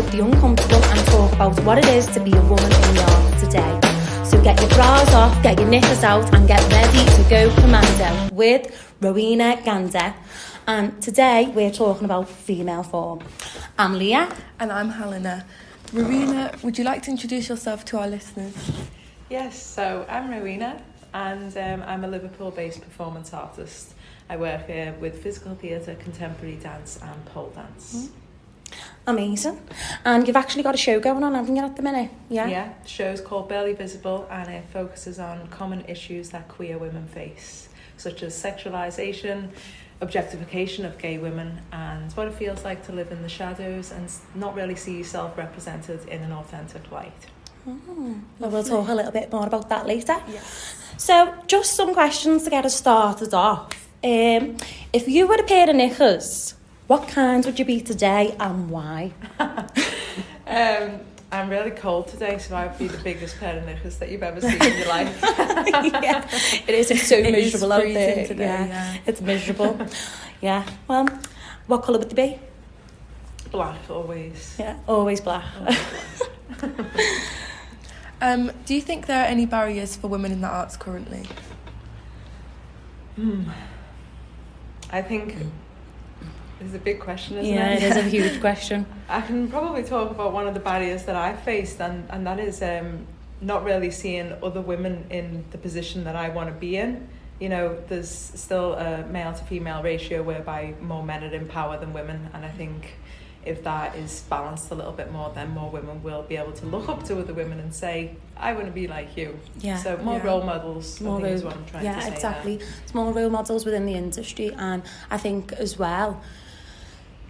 with the uncomfortable and talk about what it is to be a woman in the arts today. So get your bras off, get your knickers out and get ready to go Commando with Rowena Gander. And today we're talking about female form. I'm Leah. And I'm Helena. Rowena, would you like to introduce yourself to our listeners? Yes, so I'm Rowena and I'm a Liverpool-based performance artist. I work with physical theatre, contemporary dance and pole dance. Amazing. And you've actually got a show going on, haven't you, at the minute? Yeah, the show's called Barely Visible and it focuses on common issues that queer women face, such as sexualisation, objectification of gay women and what it feels like to live in the shadows and not really see yourself represented in an authentic light. Well, we'll talk a little bit more about that later. Yes. So, just some questions to get us started off. If you were a pair of knickers, what kind would you be today and why? I'm really cold today, so I'd be the biggest pair of knickers that you've ever seen in your life. Yeah, it is. It's so miserable out there. Today, yeah. It's miserable. Yeah. Well, what colour would they be? Black, always. Yeah, always black. Do you think there are any barriers for women in the arts currently? I think it's a big question, isn't Yeah, it? it is a huge question. I can probably talk about one of the barriers that I faced, and that is not really seeing other women in the position that I want to be in. You know, there's still a male to female ratio whereby more men are in power than women, and I think if that is balanced a little bit more, then more women will be able to look up to other women and say, I want to be like you. Yeah. So more role models, I think is what I'm trying to say. Yeah, exactly. It's more role models within the industry, and I think as well,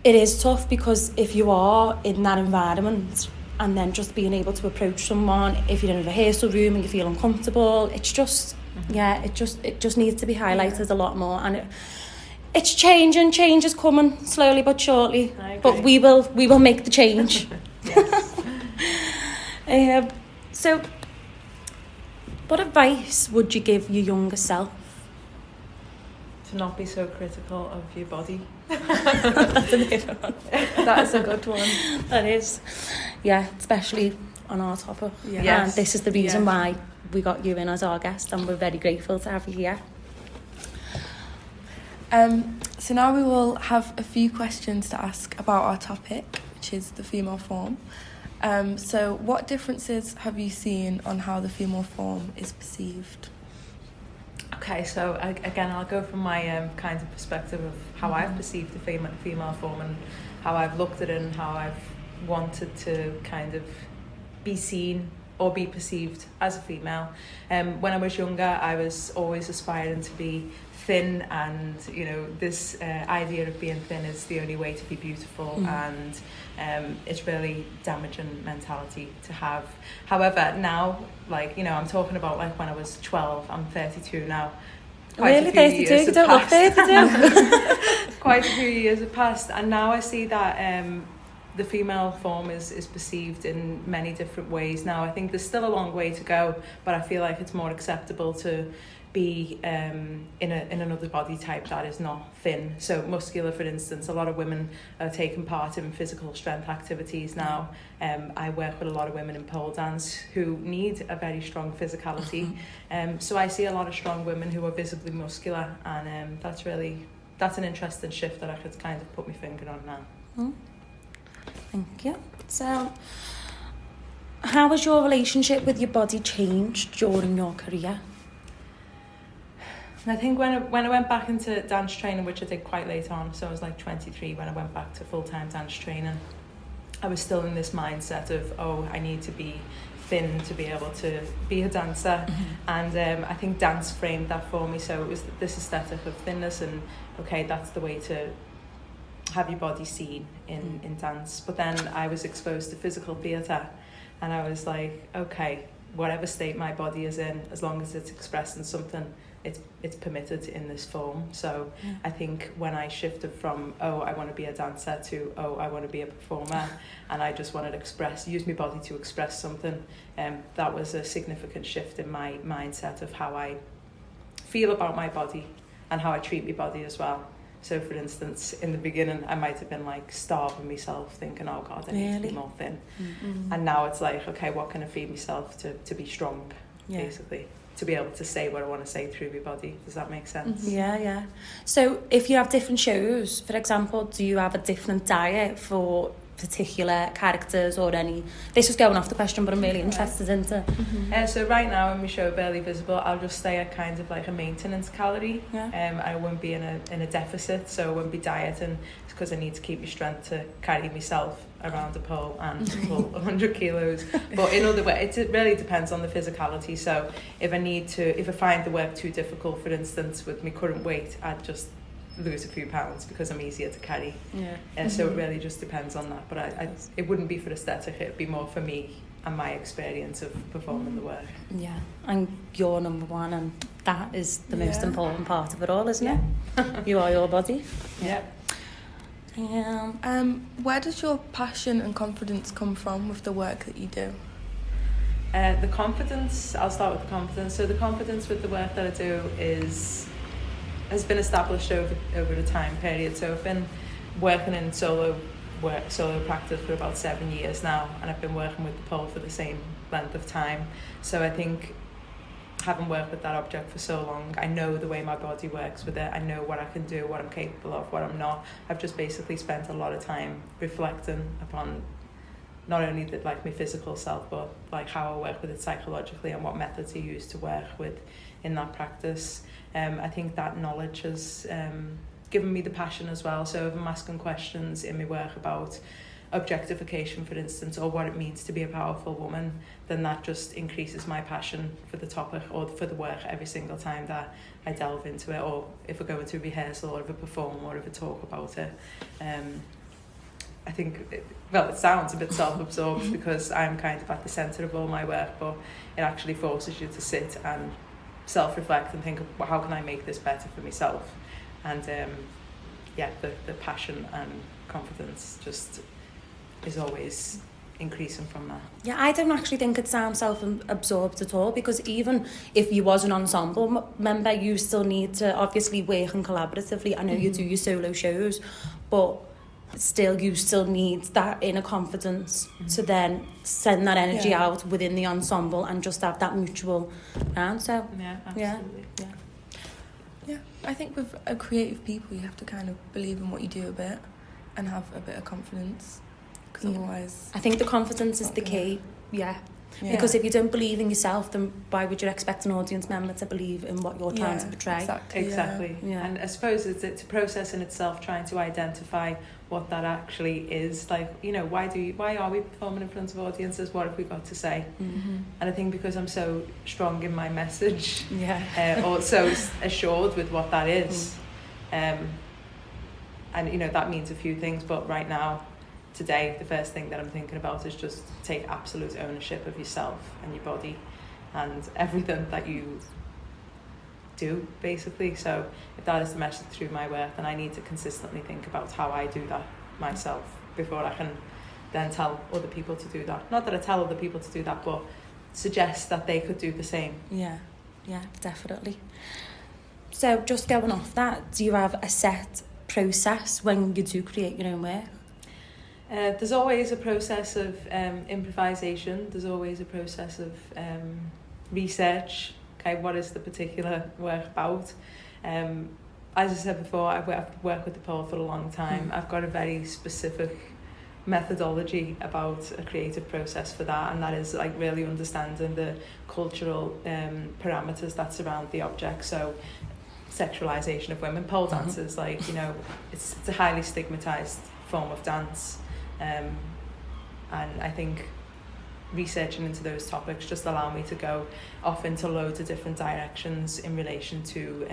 it is tough because if you are in that environment and then just being able to approach someone, if you're in a rehearsal room and you feel uncomfortable, it's just, it just needs to be highlighted a lot more, and it's changing. Change is coming slowly but surely, but we will make the change. Yes. So, what advice would you give your younger self? To not be so critical of your body. That's a good one. That's a good one. That is, yeah, especially on our topic. Yeah. Yes. And this is the reason why we got you in as our guest, and we're very grateful to have you here. So now we will have a few questions to ask about our topic, which is the female form. So what differences have you seen on how the female form is perceived? Okay, so again, I'll go from my kind of perspective of how I've perceived the female form and how I've looked at it and how I've wanted to kind of be seen or be perceived as a female. When I was younger, I was always aspiring to be thin, and you know, this idea of being thin is the only way to be beautiful, and it's really damaging mentality to have. However, now, like, you know, I'm talking about like when I was 12, I'm 32 now. Really, 32? You don't look 32. Quite a few years have passed, and now I see that the female form is perceived in many different ways. Now, I think there's still a long way to go, but I feel like it's more acceptable to be in another body type that is not thin. So muscular, for instance, a lot of women are taking part in physical strength activities now. I work with a lot of women in pole dance who need a very strong physicality. So I see a lot of strong women who are visibly muscular, and that's an interesting shift that I could kind of put my finger on now. Thank you. So, how has your relationship with your body changed during your career? I think when I went back into dance training, which I did quite late on, so I was like 23 when I went back to full-time dance training, I was still in this mindset of, oh, I need to be thin to be able to be a dancer. And I think dance framed that for me, so it was this aesthetic of thinness, and okay, that's the way to have your body seen in dance. But then I was exposed to physical theatre, and I was like, okay, whatever state my body is in, as long as it's expressing something, it's permitted in this form. So I think when I shifted from, oh, I want to be a dancer, to, oh, I want to be a performer, and I just wanted to use my body to express something, that was a significant shift in my mindset of how I feel about my body and how I treat my body as well. So for instance, in the beginning, I might have been like starving myself, thinking, oh God, I need to be more thin. And now it's like, okay, what can I feed myself to be strong, basically? To be able to say what I want to say through my body. Does that make sense? Yeah. So if you have different shows, for example, do you have a different diet for particular characters or any? This was going off the question, but I'm really interested into. So right now in my show Barely Visible, I'll just stay at kind of like a maintenance calorie. I won't be in a deficit, so I won't be dieting. It's because I need to keep my strength to carry myself around a pole and pull 100 kilos. But in other ways, it really depends on the physicality. So if I find the work too difficult, for instance, with my current weight, I'd just lose a few pounds because I'm easier to carry. So it really just depends on that. But it wouldn't be for aesthetic, it'd be more for me and my experience of performing the work. Yeah, and you're number one, and that is the most important part of it all, isn't it? You are your body. Yeah. Where does your passion and confidence come from with the work that you do? The confidence, I'll start with the confidence. So the confidence with the work that I do has been established over a time period. So I've been working in solo practice for about 7 years now, and I've been working with the pole for the same length of time. So I think having worked with that object for so long, I know the way my body works with it. I know what I can do, what I'm capable of, what I'm not. I've just basically spent a lot of time reflecting upon not only my physical self, but like how I work with it psychologically and what methods I use to work with in that practice. I think that knowledge has given me the passion as well. So if I'm asking questions in my work about objectification, for instance, or what it means to be a powerful woman, then that just increases my passion for the topic or for the work every single time that I delve into it, or if I go into a rehearsal or if I perform or if I talk about it. I think, it sounds a bit self-absorbed because I'm kind of at the centre of all my work, but it actually forces you to sit and self-reflect and think, well, how can I make this better for myself? And the passion and confidence just is always increasing from that. Yeah, I don't actually think it sounds self-absorbed at all, because even if you was an ensemble member, you still need to obviously work and collaboratively. I know you do your solo shows, but still you still need that inner confidence to then send that energy out within the ensemble and just have that mutual round. So Absolutely. Yeah, I think with creative people, you have to kind of believe in what you do a bit and have a bit of confidence, because otherwise... I think the confidence is the key, because if you don't believe in yourself, then why would you expect an audience member to believe in what you're trying to portray? Exactly. And I suppose it's a process in itself, trying to identify what that actually is. Like, why are we performing in front of audiences? What have we got to say? And I think because I'm so strong in my message, or so assured with what that is, and that means a few things, but right now, today, the first thing that I'm thinking about is just take absolute ownership of yourself and your body and everything that you do, basically. So if that is the message through my work, then I need to consistently think about how I do that myself before I can then tell other people to do that. Not that I tell other people to do that, but suggest that they could do the same. Yeah, definitely. So just going off that, do you have a set process when you do create your own work? There's always a process of improvisation. There's always a process of research. Okay, what is the particular work about? As I said before, I've worked with the pole for a long time. I've got a very specific methodology about a creative process for that, and that is like really understanding the cultural parameters that surround the object. So sexualization of women, pole dancers, it's a highly stigmatized form of dance. And I think researching into those topics just allow me to go off into loads of different directions in relation to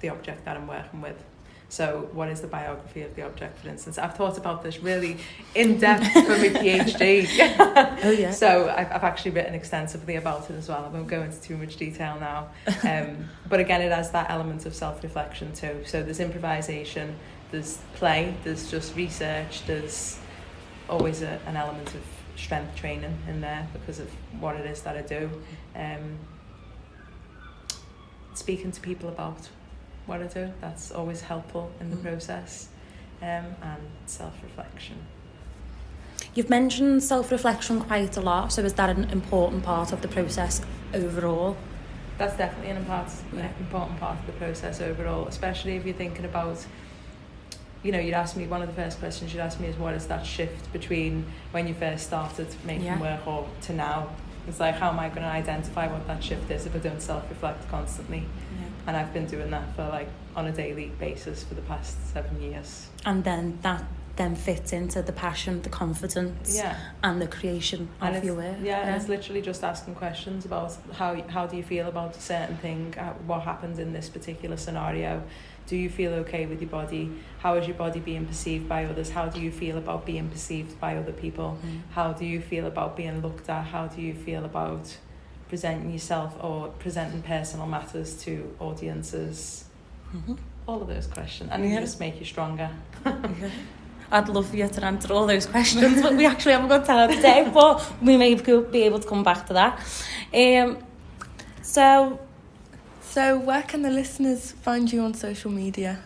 the object that I'm working with. So what is the biography of the object, for instance? I've thought about this really in depth for my PhD. So I've actually written extensively about it as well. I won't go into too much detail now. But again, it has that element of self-reflection too. So there's improvisation, there's play, there's just research, there's always an element of strength training in there because of what it is that I do. Speaking to people about what I do. That's always helpful in the process. And self-reflection. You've mentioned self-reflection quite a lot, so is that an important part of the process overall? That's definitely an important part of the process overall, especially if you're thinking about, you'd ask me, one of the first questions you'd ask me is, what is that shift between when you first started making work or to now? It's like, how am I going to identify what that shift is if I don't self-reflect constantly? Yeah. And I've been doing that for on a daily basis for the past 7 years. And then that then fits into the passion, the confidence, and the creation of your work. And it's literally just asking questions about how do you feel about a certain thing, what happened in this particular scenario. Do you feel okay with your body? How is your body being perceived by others? How do you feel about being perceived by other people? How do you feel about being looked at? How do you feel about presenting yourself or presenting personal matters to audiences? All of those questions. And they just make you stronger. I'd love for you to answer all those questions, but we actually haven't got time today, but we may be able to come back to that. So where can the listeners find you on social media?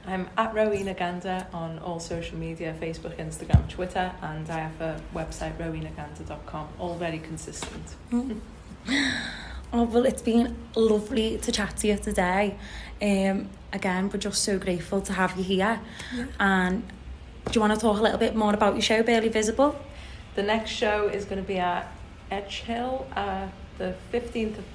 I'm at Rowena Gander on all social media, Facebook, Instagram, Twitter, and I have a website, rowenagander.com, all very consistent. Oh, well, it's been lovely to chat to you today. Again, we're just so grateful to have you here. And do you want to talk a little bit more about your show, Barely Visible? The next show is going to be at Edgehill,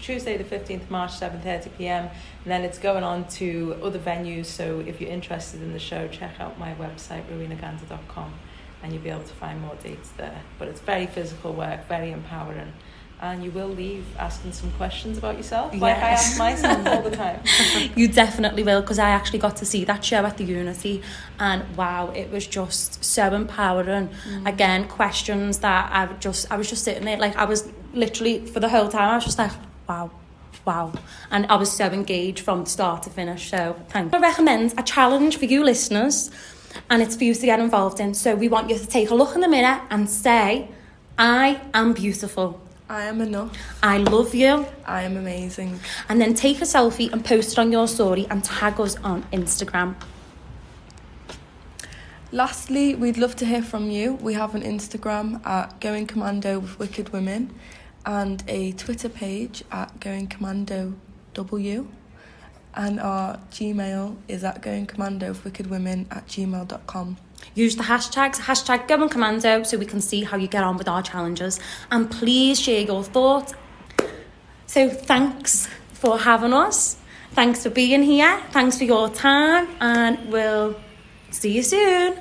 Tuesday the 15th of March, 7:30pm, and then it's going on to other venues. So if you're interested in the show, check out my website, rowenagander.com, and you'll be able to find more dates there. But it's very physical work, very empowering, and you will leave asking some questions about yourself, like I ask myself all the time. You definitely will, because I actually got to see that show at the Unity, and wow, it was just so empowering. Again, questions that I was just sitting there, I was literally, for the whole time, I was just like, wow. And I was so engaged from start to finish, so thank you. I recommend a challenge for you listeners, and it's for you to get involved in. So we want you to take a look in the mirror and say, I am beautiful. I am enough. I love you. I am amazing. And then take a selfie and post it on your story and tag us on Instagram. Lastly, we'd love to hear from you. We have an Instagram at Going Commando with Wicked Women and a Twitter page at Going Commando W. And our Gmail is at goingcommandowithwickedwomen@gmail.com. Use the hashtags, #GoingCommando, so we can see how you get on with our challenges. And please share your thoughts. So thanks for having us. Thanks for being here. Thanks for your time. And we'll see you soon.